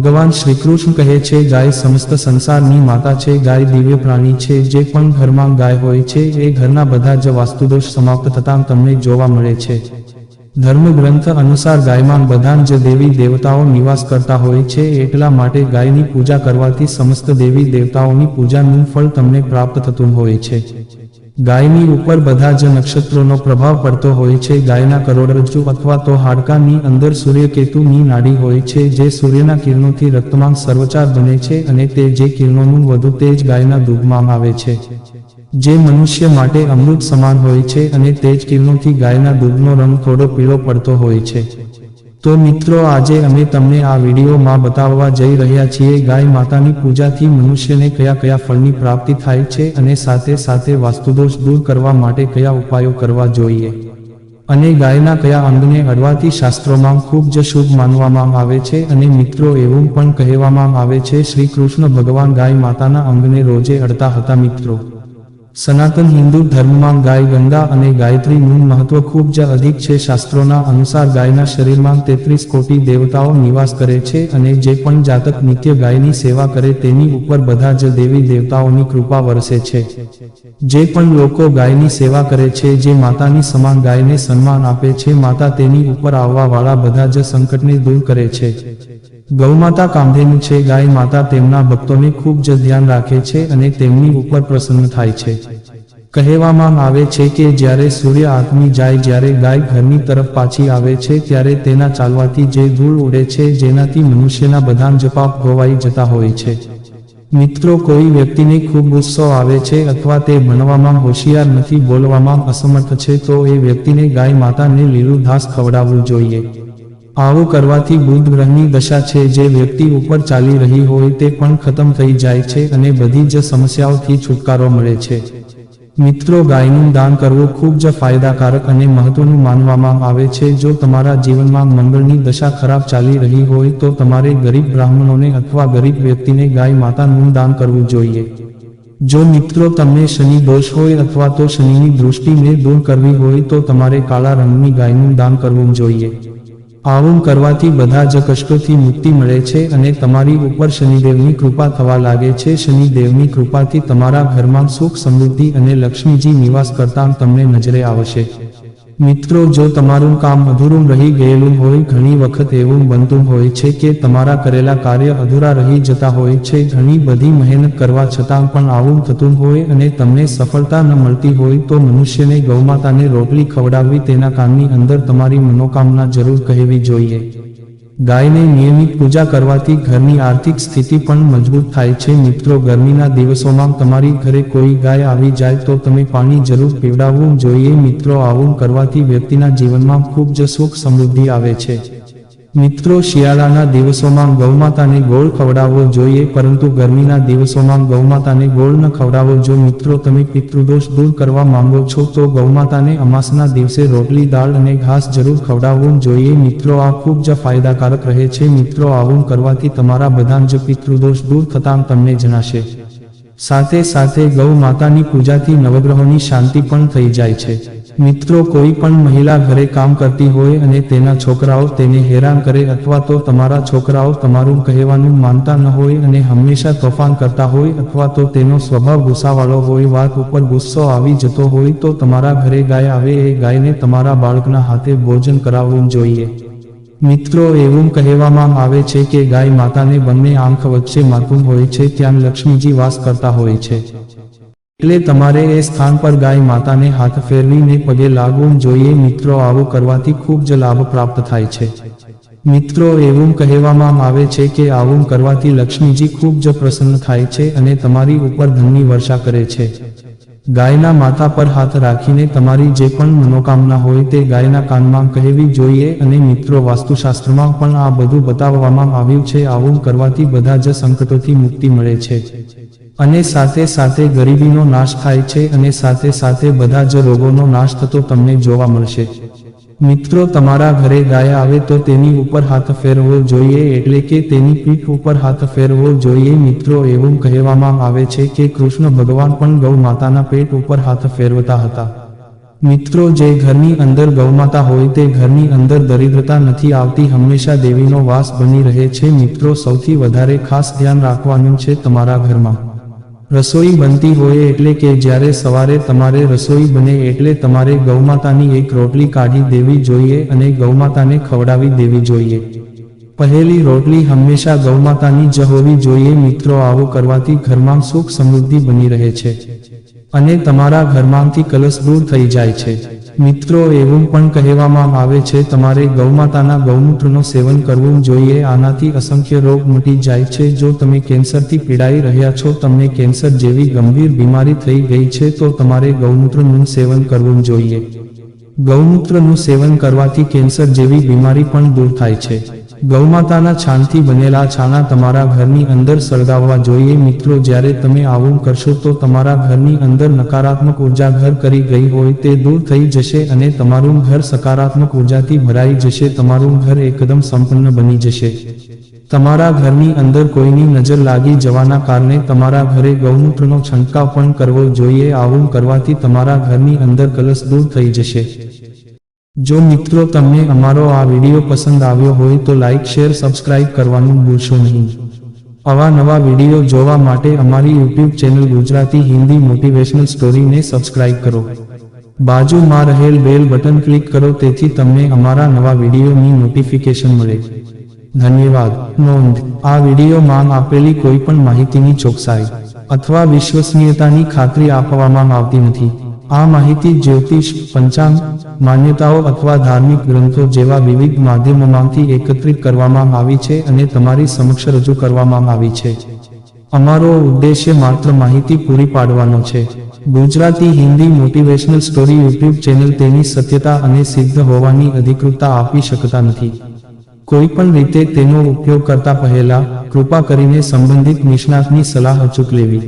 ભગવાન શ્રીકૃષ્ણ કહે છે, ગાય સમસ્ત સંસારની માતા છે. ગાય દિવ્ય પ્રાણી છે. જે પણ ઘરમાં ગાય હોય છે એ ઘરના બધા જ વાસ્તુદોષ સમાપ્ત થતાં તમને જોવા મળે છે. ધર્મગ્રંથ અનુસાર ગાયમાં બધા જ દેવી દેવતાઓ નિવાસ કરતા હોય છે. એટલા માટે ગાયની પૂજા કરવાથી સમસ્ત દેવી દેવતાઓની પૂજાનું ફળ તમને પ્રાપ્ત થતું હોય છે. ગાયની ઉપર બધા જ નક્ષત્રોનો પ્રભાવ પડતો હોય છે. ગાયના કરોડરજ્જુ અથવા તો હાડકાની અંદર સૂર્યકેતુની નાડી હોય છે, જે સૂર્યના કિરણોથી રક્તમાં સર્વચાર બને છે અને તે જે કિરણોનું વધુ તેજ ગાયના દૂધમાં આવે છે, જે મનુષ્ય માટે અમૃત સમાન હોય છે, અને તેજ કિરણોથી ગાયના દૂધનો રંગ થોડો પીળો પડતો હોય છે. તો મિત્રો, આજે અમે તમને આ વિડીયોમાં બતાવવા જઈ રહ્યા છીએ ગાય માતાની પૂજાથી મનુષ્યને કયા કયા ફળની પ્રાપ્તિ થાય છે અને સાથે સાથે વાસ્તુદોષ દૂર કરવા માટે કયા ઉપાયો કરવા જોઈએ, અને ગાયના કયા અંગને અડવાથી શાસ્ત્રોમાં ખૂબ જ શુભ માનવામાં આવે છે. અને મિત્રો, એવું પણ કહેવામાં આવે છે શ્રી કૃષ્ણ ભગવાન ગાય માતાના અંગને રોજે અડતા હતા. મિત્રો, સનાતન હિન્દુ ધર્મમાં ગાય, ગંગા અને ગાયત્રીનું મહત્વ ખૂબ જ અધિક છે. શાસ્ત્રોના અનુસાર ગાયના શરીરમાં 33 કોટી દેવતાઓ નિવાસ કરે છે, અને જે પણ જાતક નિત્ય ગાયની સેવા કરે તેની ઉપર બધા જ દેવી દેવતાઓની કૃપા વરસે છે. જે પણ લોકો ગાયની સેવા કરે છે, જે માતાની સમાન ગાયને સન્માન આપે છે, માતા તેની ઉપર આવવા વાળા બધા જ સંકટને દૂર કરે છે. ગૌમાતા કામધેનુ છે. ગાય માતા તેમના ભક્તોને ખૂબ જ ધ્યાન રાખે છે અને તેમની ઉપર પ્રસન્ન થાય છે. કહેવામાં આવે છે કે જ્યારે સૂર્ય આથમી જાય, જ્યારે ગાય ઘરની તરફ પાછી આવે છે, ત્યારે તેના ચાલવાથી જે ધૂળ ઉડે છે, જેનાથી મનુષ્યના બધા જ પાપ ધોવાઈ જતા હોય છે. મિત્રો, કોઈ વ્યક્તિને ખૂબ ગુસ્સો આવે છે અથવા તે ભણવામાં હોશિયાર નથી, બોલવામાં અસમર્થ છે, તો એ વ્યક્તિને ગાય માતાને લીલું ઘાસ ખવડાવવું જોઈએ. આવું કરવાથી બુધ ગ્રહની દશા છે જે વ્યક્તિ ઉપર ચાલી રહી હોય તે પણ ખતમ થઈ જાય છે અને બધી જ સમસ્યાઓથી છુટકારો મળે છે. મિત્રો, ગાયનું દાન કરવું ખૂબ જ ફાયદાકારક અને મહત્વનું માનવામાં આવે છે. જો તમારા જીવનમાં મંગળની દશા ખરાબ ચાલી રહી હોય તો તમારે ગરીબ બ્રાહ્મણોને અથવા ગરીબ વ્યક્તિને ગાય માતાનું દાન કરવું જોઈએ. જો મિત્રો તમને શનિ દોષ હોય અથવા તો શનિની દૃષ્ટિને દૂર કરવી હોય તો તમારે કાળા રંગની ગાયનું દાન કરવું જોઈએ. આવું કરવાથી બધા જ કષ્ટોથી મુક્તિ મળે છે અને તમારી ઉપર શનિદેવની કૃપા થવા લાગે છે. શનિદેવની કૃપાથી તમારા ઘરમાં સુખ, સમૃદ્ધિ અને લક્ષ્મીજી નિવાસ કરતા તમને નજરે આવશે. મિત્રો, જો તમારું કામ અધૂરું રહી ગયેલું હોય, ઘણી વખત એવું બનતું હોય છે કે તમારા કરેલા કાર્ય અધૂરા રહી જતા હોય છે, ઘણી બધી મહેનત કરવા છતાં પણ આવું થતું હોય અને તમને સફળતા ન મળતી હોય, તો મનુષ્યને ગૌમાતાને રોટલી ખવડાવવી, તેના કાનની અંદર તમારી મનોકામના જરૂર કહેવી જોઈએ. ગાયને નિયમિત પૂજા કરવાથી ઘરની આર્થિક સ્થિતિ પણ મજબૂત થાય છે. મિત્રો, ગરમીના દિવસોમાં તમારી ઘરે કોઈ ગાય આવી જાય તો તમે પાણી જરૂર પીવડાવવું જોઈએ. મિત્રો, આવું કરવાથી વ્યક્તિના જીવનમાં ખૂબ જ સુખ, સમૃદ્ધિ આવે છે. મિત્રો, શિયાળાના દિવસોમાં ગૌમાતાને ગોળ ખવડાવવો જોઈએ, પરંતુ ગરમીના દિવસોમાં ગૌમાતાને ગોળ ન ખવડાવો. જો મિત્રો તમે પિતૃદોષ દૂર કરવા માંગો છો તો ગૌમાતાને અમાસના દિવસે રોટલી, દાળ અને ઘાસ જરૂર ખવડાવવું જોઈએ. મિત્રો, આ ખૂબ જ ફાયદાકારક રહે છે. મિત્રો, આવું કરવાથી તમારા બધા જ પિતૃદોષ દૂર થતાં તમને જણાશે. સાથે સાથે ગૌ માતાની પૂજાથી નવગ્રહોની શાંતિ પણ થઈ જાય છે. મિત્રો, કોઈ પણ મહિલા ઘરે કામ કરતી હોય અને તેના છોકરાઓ તેને હેરાન કરે, અથવા તો તમારા છોકરાઓ તમારું કહેવાનું માનતા ન હોય અને હંમેશા તોફાન કરતા હોય, અથવા તો તેનો સ્વભાવ ગુસ્સાવાળો હોય, વાત ઉપર ગુસ્સો આવી જતો હોય, તો તમારા ઘરે ગાય આવે એ ગાયને તમારા બાળકના હાથે ભોજન કરાવવું જોઈએ. મિત્રો, એવું કહેવામાં આવે છે કે ગાય માતાને બંને આંખ વચ્ચે માથું હોય છે, ત્યાં લક્ષ્મીજી વાસ કરતા હોય છે. એટલે તમારે એ સ્થાન પર ગાય માતાને હાથ ફેરવીને પગે લાગવું જોઈએ. મિત્રો, આવું કરવાથી ખૂબ જ લાભ પ્રાપ્ત થાય છે. મિત્રો, એવું કહેવામાં આવે છે કે આવું કરવાથી લક્ષ્મીજી ખૂબ જ પ્રસન્ન થાય છે અને તમારી ઉપર ધનની વર્ષા કરે છે. ગાયના માથા પર હાથ રાખીને તમારી જે પણ મનોકામના હોય તે ગાયના કાનમાં કહેવી જોઈએ. અને મિત્રો, વાસ્તુશાસ્ત્રમાં પણ આ બધું બતાવવામાં આવ્યું છે. આવું કરવાથી બધા જ સંકટોથી મુક્તિ મળે છે અને સાથે સાથે ગરીબીનો નાશ થાય છે અને સાથે સાથે બધા જ રોગોનો નાશ થતો તમને જોવા મળશે. મિત્રો, તમારા ઘરે ગાય આવે તો તેની ઉપર હાથ ફેરવવો જોઈએ, એટલે કે તેની પીઠ ઉપર હાથ ફેરવવો જોઈએ. મિત્રો, એવું કહેવામાં આવે છે કે કૃષ્ણ ભગવાન પણ ગૌ માતાના પેટ ઉપર હાથ ફેરવતા હતા. મિત્રો, જે ઘરની અંદર ગૌમાતા હોય તે ઘરની અંદર દરિદ્રતા નથી આવતી, હંમેશા દેવીનો વાસ બની રહે છે. મિત્રો, સૌથી વધારે ખાસ ધ્યાન રાખવાનું છે તમારા ઘરમાં રસોઈ બનતી હોય એટલે કે જ્યારે સવારે તમારે રસોઈ બને એટલે તમારે ગૌમાતાની એક રોટલી કાઢી દેવી જોઈએ અને ગૌમાતાને ખવડાવી દેવી જોઈએ. પહેલી રોટલી હંમેશા ગૌમાતાની જ હોવી જોઈએ. મિત્રો, આવું કરવાથી ઘરમાં સુખ સમૃદ્ધિ બની રહે છે અને તમારા ઘરમાંથી કલશ દૂર થઈ જાય છે. મિત્રો, એવું પણ કહેવામાં આવે છે તમારે ગૌમાતાના ગૌમૂત્રનું સેવન કરવું જોઈએ. આનાથી અસંખ્ય રોગ મટી જાય છે. જો તમે કેન્સરથી પીડાઈ રહ્યા છો, તમને કેન્સર જેવી ગંભીર બીમારી થઈ ગઈ છે, તો તમારે ગૌમૂત્રનું સેવન કરવું જોઈએ. ગૌમૂત્રનું સેવન કરવાથી કેન્સર જેવી બીમારી પણ દૂર થાય છે. ગૌમાતાના છાણથી બનેલા છાણા તમારા ઘરની અંદર સળગાવવા જોઈએ. મિત્રો, જ્યારે તમે આવું કરશો તો તમારા ઘરની અંદર નકારાત્મક ઉર્જા ઘર કરી ગઈ હોય તે દૂર થઈ જશે અને તમારું ઘર સકારાત્મક ઉર્જાથી ભરાઈ જશે. તમારું ઘર એકદમ સંપન્ન બની જશે. તમારા ઘરની અંદર કોઈની નજર લાગી જવાના કારણે તમારા ઘરે ગૌમૂત્રનો છંટકાવ પણ કરવો જોઈએ. આવું કરવાથી તમારા ઘરની અંદર કલશ દૂર થઈ જશે. જો મિત્રો તમને અમારો આ વિડીયો પસંદ આવ્યો હોય તો લાઈક, શેર, સબસ્ક્રાઇબ કરવાનું ભૂલશો નહીં. આવા નવા વિડીયો જોવા માટે અમારી YouTube channel Gujarati Hindi motivational સ્ટોરીને સબસ્ક્રાઇબ કરો. બાજુમાં રહેલ બેલ બટન ક્લિક કરો તેથી તમને અમારા નવા વિડીયોની નોટિફિકેશન મળે. ધન્યવાદ. નોંધ: આ વિડીયોમાં આપેલી કોઈ પણ માહિતીની ચોકસાઈ અથવા વિશ્વસનીયતાની ખાતરી આપવામાં આવતી નથી. આ માહિતી જ્યોતિષ, પંચાંગ, માન્યતાઓ અથવા ધાર્મિક ગ્રંથો જેવા વિવિધ માધ્યમોમાંથી એકત્રિત કરવામાં આવી છે અને તમારી સમક્ષ રજૂ કરવામાં આવી છે. અમારો ઉદ્દેશ્ય માત્ર માહિતી પૂરી પાડવાનો છે. Gujarati Hindi motivational story YouTube channel તેની સત્યતા અને સિદ્ધ હોવાની અધિકૃતતા આપી શકતા નથી. કોઈ પણ રીતે તેનો ઉપયોગ કરતા પહેલા કૃપા કરીને સંબંધિત નિષ્ણાતની સલાહ અચૂક લેવી.